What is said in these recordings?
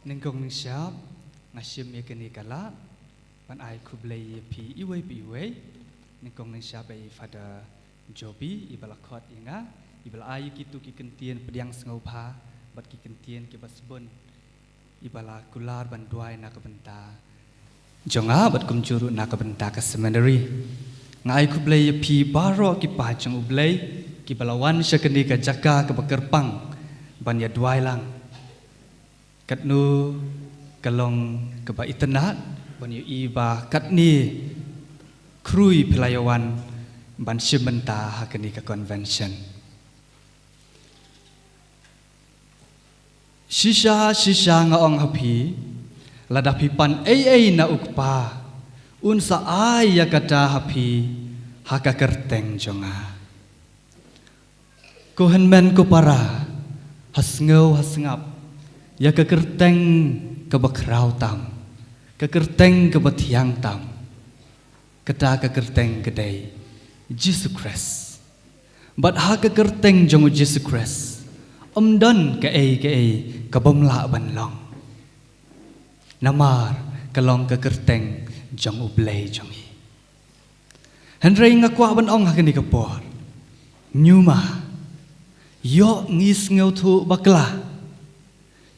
Nengkong neng siap ngasim ya kini kala pan ai kublai pi iwe nengkong neng siap ai fada jobi ibalakot inga ibal ayu kitu ki kentien pediang sengaupa bat ki kentien ki basbon ibala kular banduai na kabenta jonga bat kumjuru na kabenta ka seminary ngai kublai pi baro ki pajang ublai ki balawan syakeni ka jaka ka bakerpang ban ya duai lang katnu kalong keba itenat ban yu iba katni krui pelayawan ban simenta hakeni ka convention sisa ngaong hapi ladapi pan ai na ukpa unsa ai ya kata hapi haka kerteng jonga kohen men ko para hasngau hasngap ya kekerteng kebakrau tam kekerteng kebatiang tam kata kekerteng kedai Jesus Christ but ha kekerteng jong Jesus Christ omdan ke ai kabamla banlong namar kalong kekerteng jong ublay jongi henrei ngakwa ban ong hakeni kapor nyuma yo ngis ngau thu bakla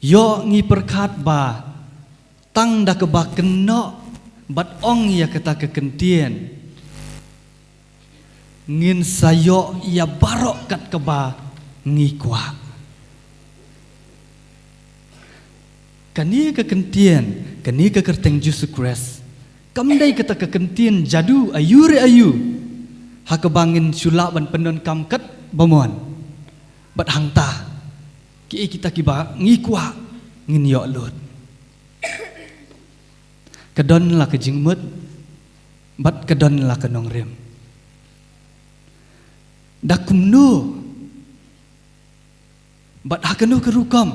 yo ngi perkat ba tang da keba keno bat ong ya kata kekentien ngin sayo ya barok kat keba ngi kwa kani kekentien kani kekerteng Jesus Christ kamdai kata kekentien jadu ayu hakebangin sulak ban penon kamkat bamon bat hangta ki kita kiba ngikwa ngin yo lut kedon la kejing mut bat kedon la kenong rem dakumnu bat hakenu kerukam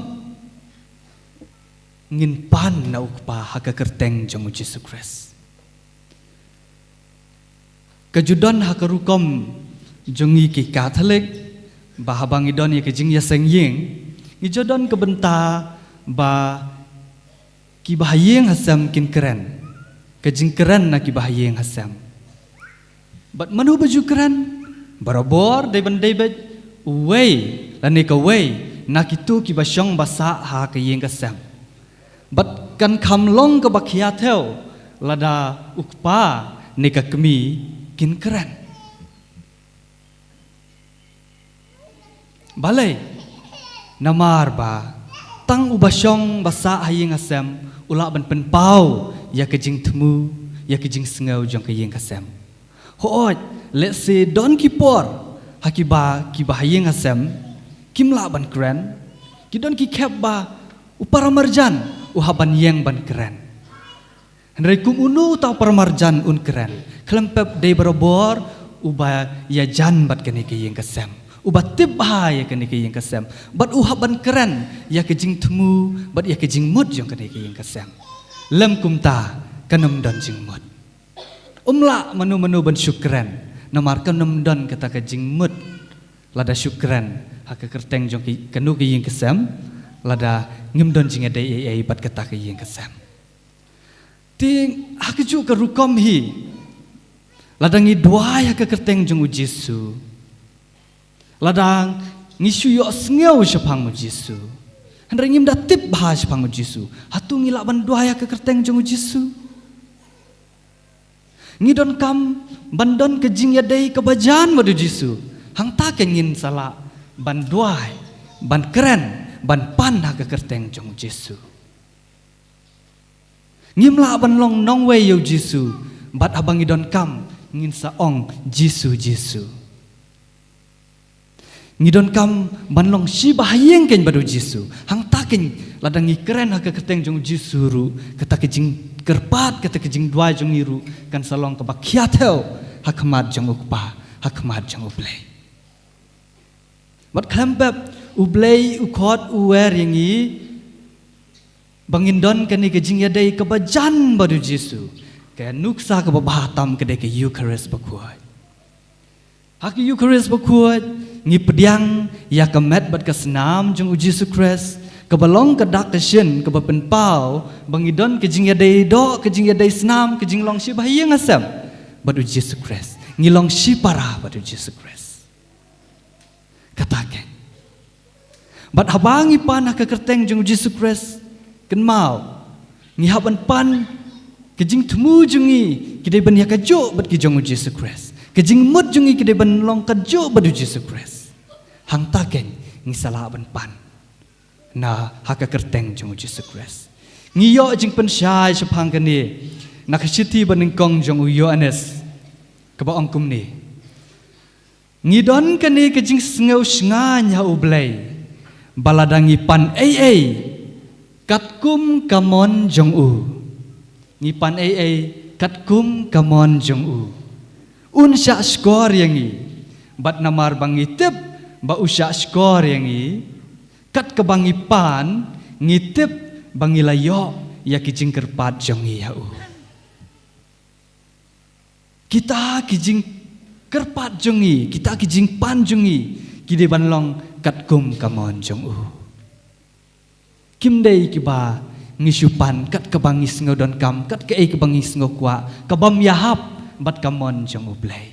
ngin pan na ukpa hakakerteng jong Jesus Christ kejudon hakerukam jongi ki Katolik bahabang idon ye kejing ya sengying ngijodon kebenta ba kibahayeng hasam kin keren kejing keren na kibahayeng hasam bat manu baju keren barabor de bandai bet uwei lani ka wei na kitu kibasyong basa ha kayeng kasam bat kan kamlong ka bakhia theo lada ukpa ne ka kemi kin keren balai namar ba tang ubasyong basa hayeng asam ula ban penpau ya kejing temu ya kejing sengau jong kayeng kasam hoot let's say don kipor hakiba hayeng asam kimla ban keren kidon ki kep ba upara marjan uhaban yeng ban keren henry kum unu tau paramarjan un keren klempep de barobor uba ya jan bat kene kayeng kasam ubat tip bahaya kene kayeng kasam bat uhaban keren ya kejing temu bat ya kejing mut jong kene kayeng kasam lem kumta kanem don jing mut umla manu ban syukran namar kanem don kata kejing mut lada syukran haka kerteng jong kanu kayeng kasam lada ngem don jing ai bat kata kayeng kasam ting hakju ka rukom hi lada ngi dua haka kerteng jong Jesu ladang ngisu yo sngeu syapang Jesu henry ngim datip bahas pang Jesu hatu ngilak ban duaya ke kerteng jong Jesu ngidon kam bandon kejing ya dei kebajan madu Jesu hang ta kengin sala ban duai ban keren ban pan ha ke kerteng jong Jesu ngimla ban long nong we yo Jesu bat abang ngidon kam ngin saong Jesu ngidon kam banlong si bahayeng ken badu Jesu hang takin ladangi keren haka keteng jong Jesu ru kata kejing kerpat kata kejing dua jong iru kan salong ke bakhiatel hakmat jong ukpa hakmat jong ublay bat klempep ublay ukot uwer yangi bangindon kani kejing yadai kebajan badu Jesu kaya nuksa ke babahatam kedai ke Eucharist bakuat haki Eucharist bakuat ngi pediang ya kemet bat kesenam jong Jesus Christ kebalong kedak kesien kebapen pau bangidon kejing yadai do kejing yadai senam kejing long shi bahaya ngasam badu Jesus Christ ngilong shi parah badu Jesus Christ katakan bat habangi pan kekerteng jeng Jesus Christ ken mau ngihaban pan kejing temu jungi kidai ban yakajo bat kijong Jesus Christ kejing mut jungi kidai ban long kajo badu Jesus Christ hang taken ngisala ban pan na haka kerteng jong Jesus Christ ngiyo jing pen syai sepang kani nak siti banengkong jong Yohanes kebaong kumni ngidon kani kejing sengau senganya ublay baladangi pan katkum kamon jong ngi pan katkum kamon jong unsya skor yangi bat namar bangi tip ba usya skor yangi kat kebangipan ngitip bangilayo ya kijing kerpat jongi yau kita kijing kerpat jongi kita kijing pan jongi kide banlong kat kum kamon jong kim dei kiba ngisupan kat kebangis ngodon kam kat ke kebangis ngokwa kabam yahap bat kamon jong ublay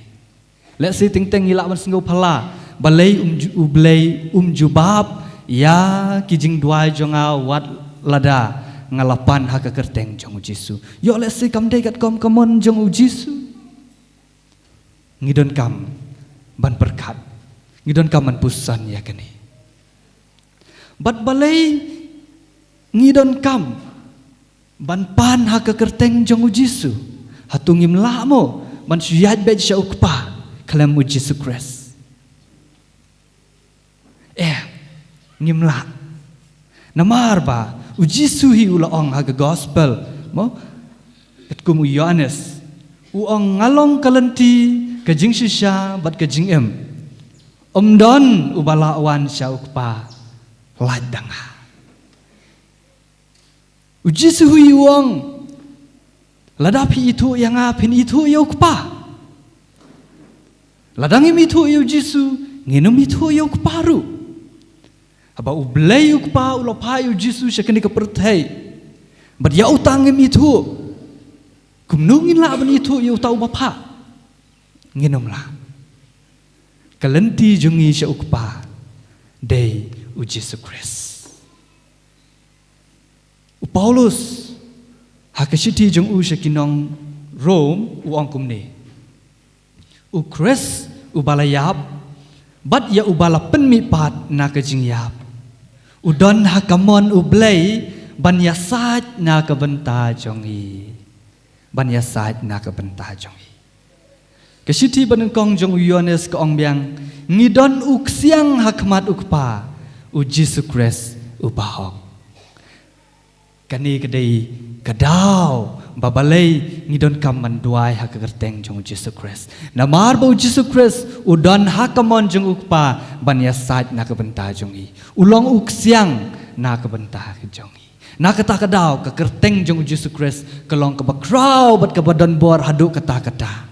let's see ting ting ngilak ban sengau phala balai ublay jubab ya kijing dua jonga wat lada ngalapan haka kerteng jong Jisu yo let's see kam dei kat kom kamon jong Jisu ngidon kam ban berkat ngidon kam ban pusan ya kani bat balai ngidon kam ban pan haka kerteng jong Jisu hatungim lamo ban suyat bet syaukpa kalam Jisu Christ ngimla namar ba Jisu hi ulaong haga gospel mo ketkum Yohanes uong ngalong kalenti kajing sisya bat kajing omdon ubala wan syaukpa ladanga Jisu hi uong ladapi itu yang apin itu yaukpa ladangim itu yu Jisu nginum itu yaukparu aba ublay ukpa ulopai Jisu syakani kepertai bad ya utangim itu kumnungin la ban itu ya utau bapa nginom la kalenti jungi sya ukpa dei Jesus Christ Paulus hakashiti jung syakinong Rome uang kumne Christ ubalayap bad ya ubala penmipat na kajing yap udon hakamon ublay ban yasat na kabenta jongi ban yasat na kabenta jongi kasiti banengkong jong Yohanes ka ong biang ngidon uksiang hakmat ukpa Jesus Christ ubahok kani kadai kadau babalay ngidon kam manduay hakagerteng jong Jesus Christ namar ba Jesus Christ udon hakamon jong ukpa ban yasat na kabenta jongi ulong uksiang na kabenta jongi na kata kadau kagerteng jong Jesus Christ kalong kabakraw bat kabadon bor hadu kata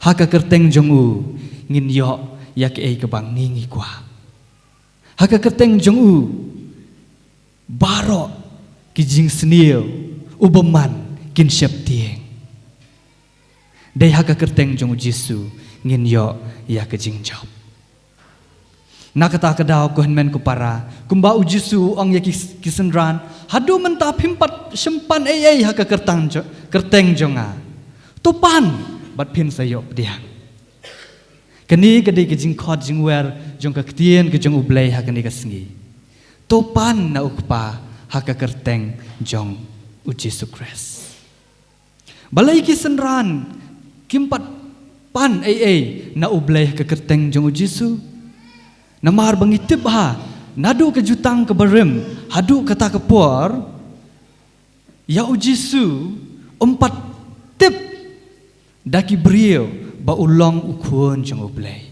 hakagerteng jong ngin yo yak kabang ngingi kwa hakagerteng jong baro kijing senil ubeman kin siap tieng dai haka kerteng jong Jisu ngin yo ya kejing job na kata kadau ko men ko para kumba Jisu ong ya kisenran hadu menta pimpat sempan haka kerteng jonga tupan bat pin sayo dia kani kadai kejing khot jing wer jong ka ktien ke jong ublay haka ni kasengi tupan na ukpa haka kerteng jong Jesus Christ balai kisenran kimpat pan na ublay kekerteng jong Jisu namar bangitip ha nadu kejutang kebarim hadu kata kepor ya Jisu empat tip daki brio ba ulong ukun jong ublay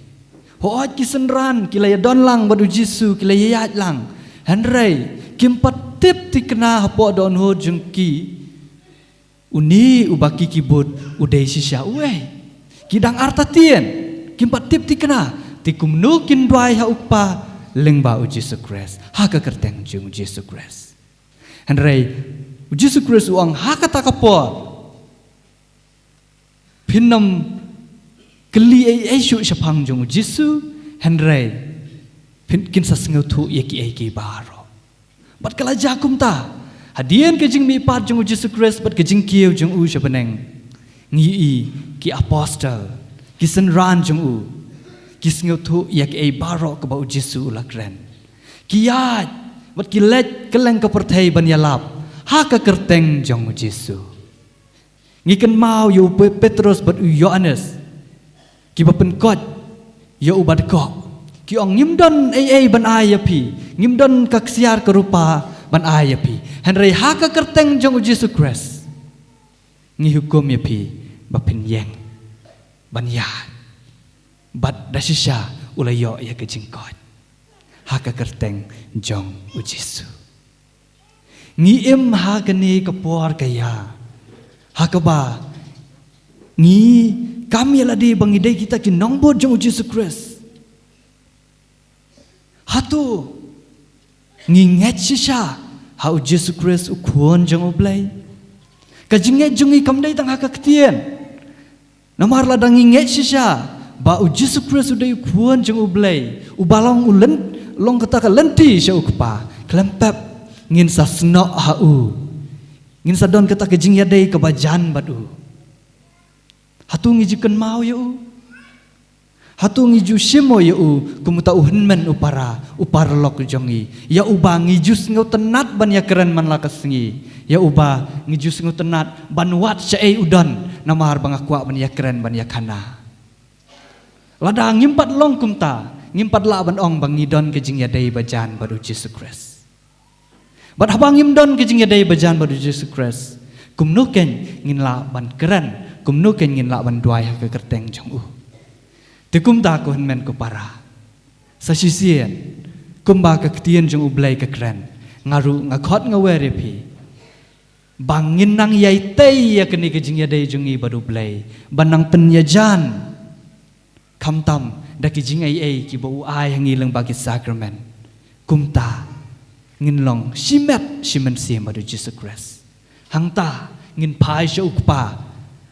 hoat kisenran kilaya don lang badu Jisu kilaya yat lang henry kimpat tip tikna hapo don ho jengki uni ubaki kibut udai sisya uai kidang artatien kimpat tip tikna tikumnu kin dwai ha ukpa lengba u Jesus Christ haka kerteng jung Jesus Christ henry Jesus Christ uang haka takapor pinam keli ai shu shapang jung Jesus henry pin kinsa sengau tu yaki ai baro bat kala jakum ta hadian ke jing mi pat jung Jesus Christ bat ke jing kieu jung u shapaneng ngi ki apostle ki senran jung u ki sengau tu yaki ai baro ke bau Jesus lakren ki yat bat ki let keleng ke perthai ban yalap ha ka kerteng jung Jesus ngi kan mau yu Petrus bat u Yohanes ki bapen kot ya u bat ko ki ong ngimdon ai ban ayapi ngimdon kaksiar kerupa ban ayapi henry haka kerteng jong Jesus Christ ngi hukum yapi bapen yeng ban ya bat dasisha ulayo ya ke jingkot haka kerteng jong Jesus ngi im haka ni kapor kaya haka ba ngi kami ladi bangidai kita ki nongbo jong Jesus Christ hatu nginget sisa hau Jesus Christ ukuan jang oblay kajinget jungi kamdai tang haka ketien namar ladang nginget sisa ba u Jesus Christ udai ukuan jang oblay ubalong ulen long kata ka lenti sya ukpa klempep ngin sa snok hau ngin sa don kata kajing yadai kebajan badu hatu ngijikan mau ya u hatu ngiju simo ya u kumuta uhenmen upara lok jongi ya uba ngijus ngau tenat ban ya keren man lakas ngi ya uba ngijus ngau tenat ban wat syai udan namar bangakwa ban ya keren ban ya kana lada ngimpat long kumta ngimpat la ban ong bang ngidon kejing ya dai bajan baru Jesus Christ bat habang ngimdon kejing ya dai bajan baru Jesus Christ kumnuken ngin la ban keren kumnuken ngin la ban duai ke kerteng jong u Tikum ta ko henmen ko para sa sisian kumba ka ketien jong ublay ka kren ngaru ngakhot ngawere pi bangin nang yai tei ya keni ke jing ya dei jong i badu blay banang penyajan kamtam da ki jing ai ki bo ai hangi lang bagi sacrament kumta ngin long simet simen sim badu Jesus Christ hangta ngin pai sha ukpa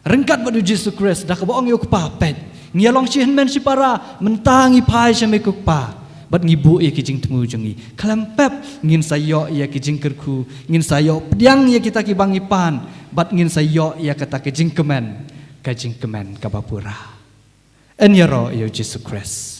rengkat badu Jesus Christ da ka boong ukpa pet ngialong si henmen si para mentangi pai sa mekukpa bat ngibu ya kijing temu jongi klempep ngin sayo ya kijing kerku ngin sayo pediang ya kita kibangipan bat ngin sayo ya kata kijing kemen kabapura en yaro ya Jesus Christ